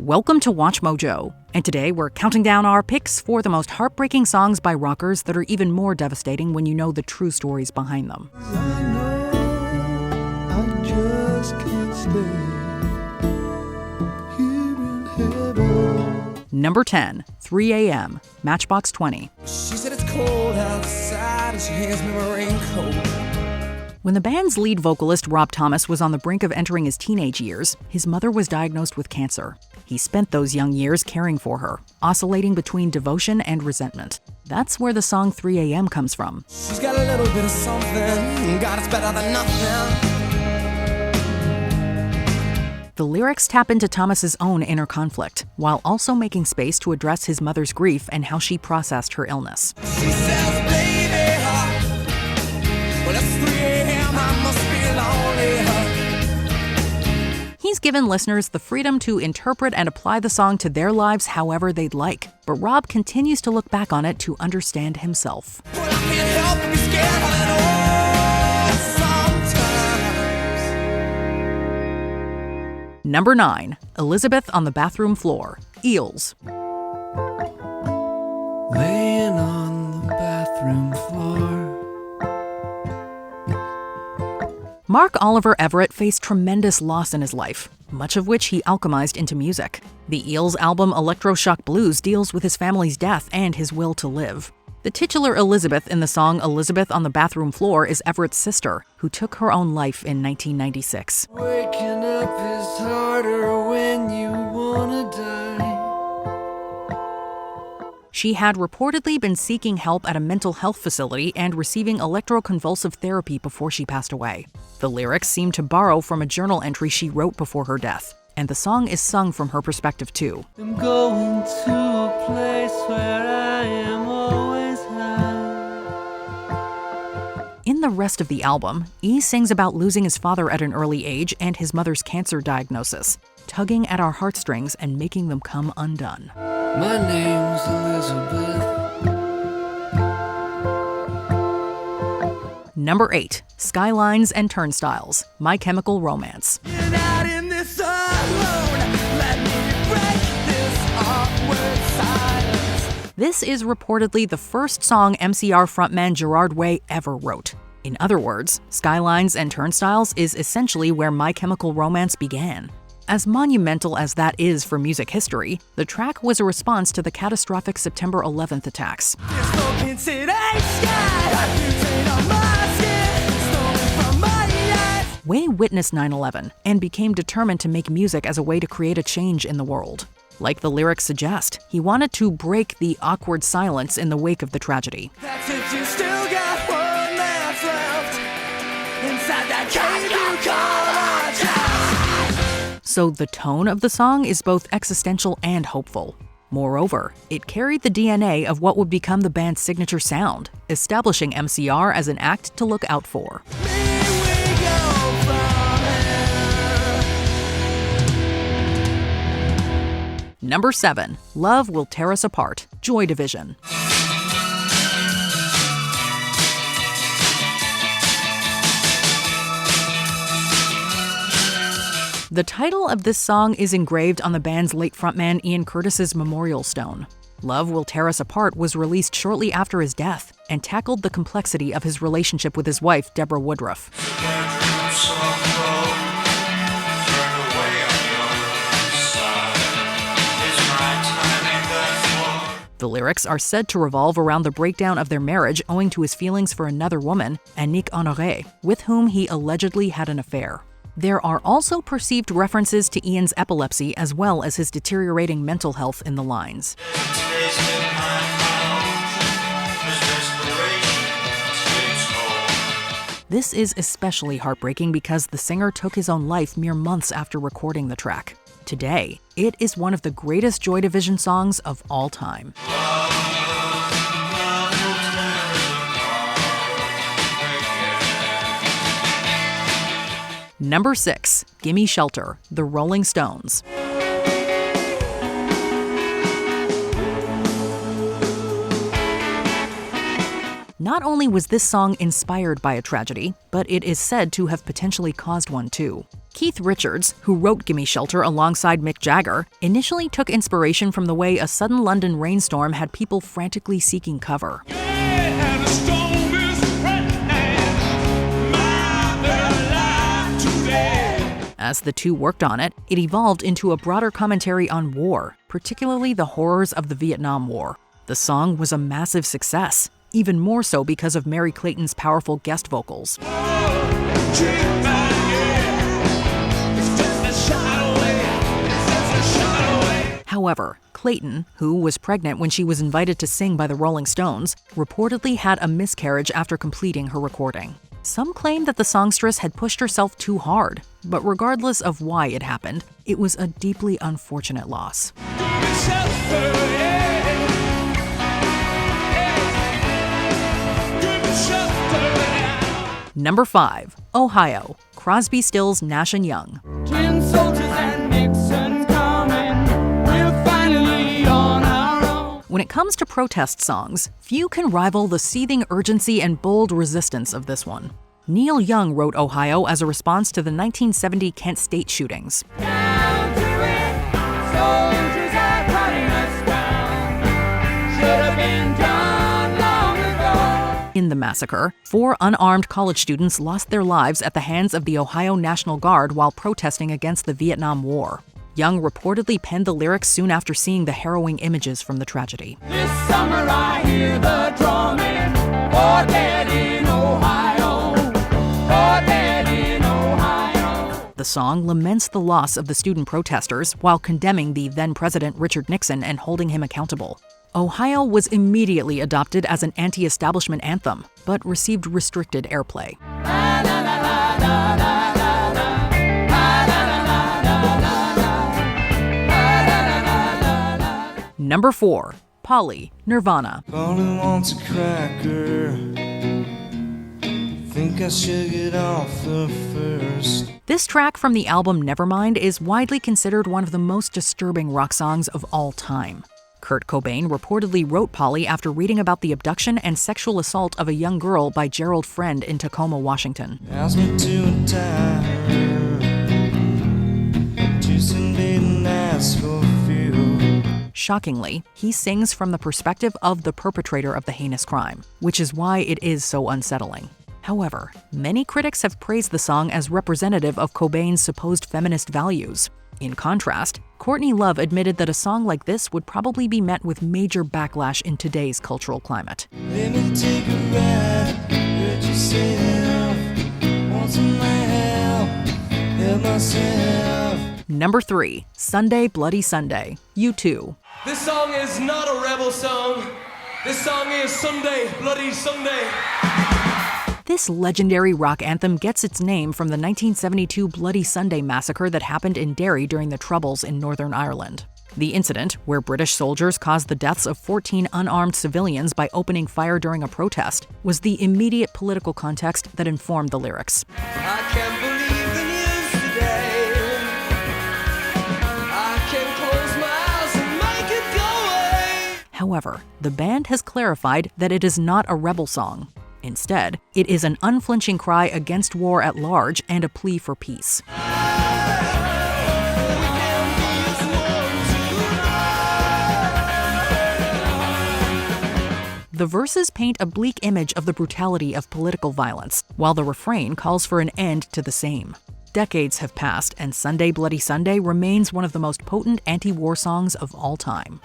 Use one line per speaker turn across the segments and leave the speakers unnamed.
Welcome to Watch Mojo, and today we're counting down our picks for the most heartbreaking songs by rockers that are even more devastating when you know the true stories behind them. Number 10, 3 a.m., Matchbox 20.
She said it's cold outside and she hands me my raincoat.
When the band's lead vocalist Rob Thomas was on the brink of entering his teenage years, his mother was diagnosed with cancer. He spent those young years caring for her, oscillating between devotion and resentment. That's where the song 3 a.m. comes from.
She's got a little bit of something, God, it's better than nothing.
The lyrics tap into Thomas's own inner conflict, while also making space to address his mother's grief and how she processed her illness.
She says, baby, well, it's 3 a.m., I must be lonely.
He's given listeners the freedom to interpret and apply the song to their lives however they'd like, but Rob continues to look back on it to understand himself.
Well, I can't help but be scared of it all sometimes.
Number 9, Elizabeth on the Bathroom Floor, Eels.
Laying on the bathroom floor.
Mark Oliver Everett faced tremendous loss in his life, much of which he alchemized into music. The Eels album Electroshock Blues deals with his family's death and his will to live. The titular Elizabeth in the song Elizabeth on the Bathroom Floor is Everett's sister, who took her own life in 1996.
Waking up is harder when you wanna die.
She had reportedly been seeking help at a mental health facility and receiving electroconvulsive therapy before she passed away. The lyrics seem to borrow from a journal entry she wrote before her death, and the song is sung from her perspective too.
I'm going to a place where I am always high.
In the rest of the album, E sings about losing his father at an early age and his mother's cancer diagnosis, tugging at our heartstrings and making them come undone.
My name's Elizabeth.
Number 8, Skylines and Turnstiles, My Chemical Romance.
You're not in this alone. Let me break this awkward silence.
This is reportedly the first song MCR frontman Gerard Way ever wrote. In other words, Skylines and Turnstiles is essentially where My Chemical Romance began. As monumental as that is for music history, the track was a response to the catastrophic September 11th attacks. Way witnessed 9/11 and became determined to make music as a way to create a change in the world. Like the lyrics suggest, he wanted to break the awkward silence in the wake of the tragedy.
That's if you still got one that's left inside that cave you call a chest.
So the tone of the song is both existential and hopeful. Moreover, it carried the DNA of what would become the band's signature sound, establishing MCR as an act to look out for. Number 7, Love Will Tear Us Apart, Joy Division. The title of this song is engraved on the band's late frontman Ian Curtis's memorial stone. Love Will Tear Us Apart was released shortly after his death and tackled the complexity of his relationship with his wife, Deborah Woodruff. The lyrics are said to revolve around the breakdown of their marriage owing to his feelings for another woman, Annick Honoré, with whom he allegedly had an affair. There are also perceived references to Ian's epilepsy as well as his deteriorating mental health in the lines. This is especially heartbreaking because the singer took his own life mere months after recording the track. Today, it is one of the greatest Joy Division songs of all time. Number 6, Gimme Shelter, The Rolling Stones. Not only was this song inspired by a tragedy, but it is said to have potentially caused one too. Keith Richards, who wrote Gimme Shelter alongside Mick Jagger, initially took inspiration from the way a sudden London rainstorm had people frantically seeking cover. As the two worked on it, it evolved into a broader commentary on war, particularly the horrors of the Vietnam War. The song was a massive success, even more so because of Mary Clayton's powerful guest vocals. However, Clayton, who was pregnant when she was invited to sing by the Rolling Stones, reportedly had a miscarriage after completing her recording. Some claim that the songstress had pushed herself too hard, but regardless of why it happened, it was a deeply unfortunate loss. Number 5. Ohio, Crosby, Stills, Nash & Young.
Tin soldiers and Nixon coming, we're finally on our own.
When it comes to protest songs, few can rival the seething urgency and bold resistance of this one. Neil Young wrote Ohio as a response to the 1970 Kent State shootings.
Down to it, soldiers are cutting us down. Should have been done long ago.
In the massacre, 4 unarmed college students lost their lives at the hands of the Ohio National Guard while protesting against the Vietnam War. Young reportedly penned the lyrics soon after seeing the harrowing images from the tragedy.
This summer I hear the drumming, war dead in Ohio, war dead in Ohio.
The song laments the loss of the student protesters while condemning the then-President Richard Nixon and holding him accountable. Ohio was immediately adopted as an anti-establishment anthem, but received restricted airplay. Number 4. Polly, Nirvana.
Polly wants a cracker. Think I should get off the first.
This track from the album Nevermind is widely considered one of the most disturbing rock songs of all time. Kurt Cobain reportedly wrote Polly after reading about the abduction and sexual assault of a young girl by Gerald Friend in Tacoma, Washington.
Ask me to untie her. To Sunday and ask for a few.
Shockingly, he sings from the perspective of the perpetrator of the heinous crime, which is why it is so unsettling. However, many critics have praised the song as representative of Cobain's supposed feminist values. In contrast, Courtney Love admitted that a song like this would probably be met with major backlash in today's cultural climate.
Let me take a ride. Heard you say that want some help myself.
Number 3. Sunday Bloody Sunday, U2.
This song is not a rebel song. This song is Sunday, Bloody Sunday.
This legendary rock anthem gets its name from the 1972 Bloody Sunday massacre that happened in Derry during the Troubles in Northern Ireland. The incident, where British soldiers caused the deaths of 14 unarmed civilians by opening fire during a protest, was the immediate political context that informed the lyrics.
I can't believe the news today. I can close my eyes and make it go away.
However, the band has clarified that it is not a rebel song. Instead, it is an unflinching cry against war at large and a plea for peace. The verses paint a bleak image of the brutality of political violence, while the refrain calls for an end to the same. Decades have passed, and Sunday Bloody Sunday remains one of the most potent anti-war songs of all time.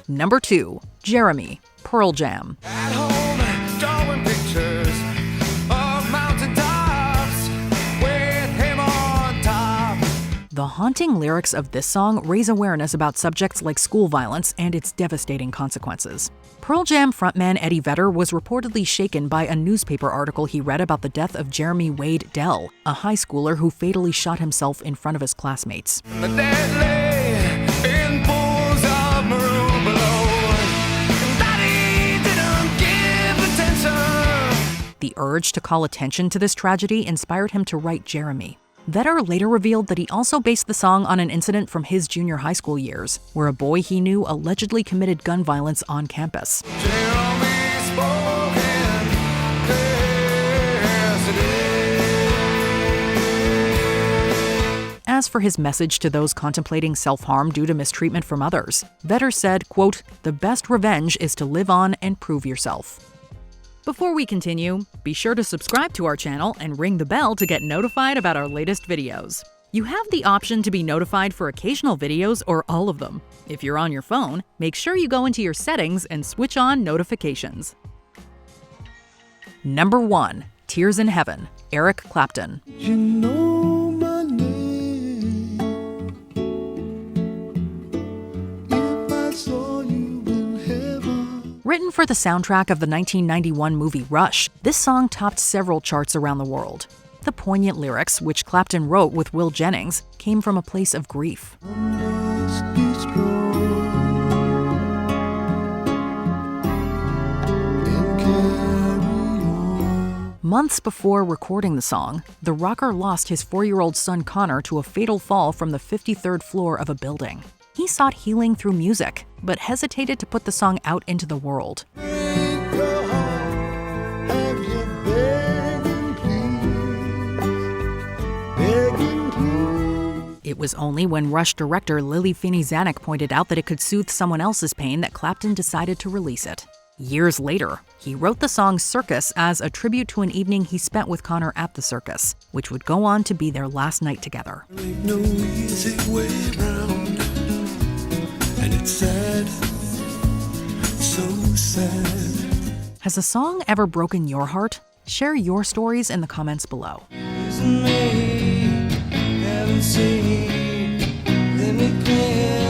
Number 2. Jeremy, Pearl Jam.
At home, drawing pictures of mountain tops with him on top.
The haunting lyrics of this song raise awareness about subjects like school violence and its devastating consequences. Pearl Jam frontman Eddie Vedder was reportedly shaken by a newspaper article he read about the death of Jeremy Wade Dell, a high schooler who fatally shot himself in front of his classmates.
The dead lay in pools of maroon below. And Daddy didn't give attention.
The urge to call attention to this tragedy inspired him to write Jeremy. Vedder later revealed that he also based the song on an incident from his junior high school years, where a boy he knew allegedly committed gun violence on campus. As for his message to those contemplating self-harm due to mistreatment from others, Vedder said, quote, "The best revenge is to live on and prove yourself." Before we continue, be sure to subscribe to our channel and ring the bell to get notified about our latest videos. You have the option to be notified for occasional videos or all of them. If you're on your phone, make sure you go into your settings and switch on notifications. Number 1. Tears in Heaven, Eric Clapton.
You know my name. If I saw you in heaven.
Written for the soundtrack of the 1991 movie Rush, this song topped several charts around the world. The poignant lyrics, which Clapton wrote with Will Jennings, came from a place of grief.
Must be strong and carry on.
Months before recording the song, the rocker lost his 4-year-old son Connor to a fatal fall from the 53rd floor of a building. He sought healing through music, but hesitated to put the song out into the world.
Break your heart, have you begging, please, begging, please.
It was only when Rush director Lily Finney Zanuck pointed out that it could soothe someone else's pain that Clapton decided to release it. Years later, he wrote the song Circus as a tribute to an evening he spent with Connor at the circus, which would go on to be their last night together.
Ain't no easy way round, and it's sad, so sad.
Has a song ever broken your heart? Share your stories in the comments below.
Isn't me, haven't seen, let me clear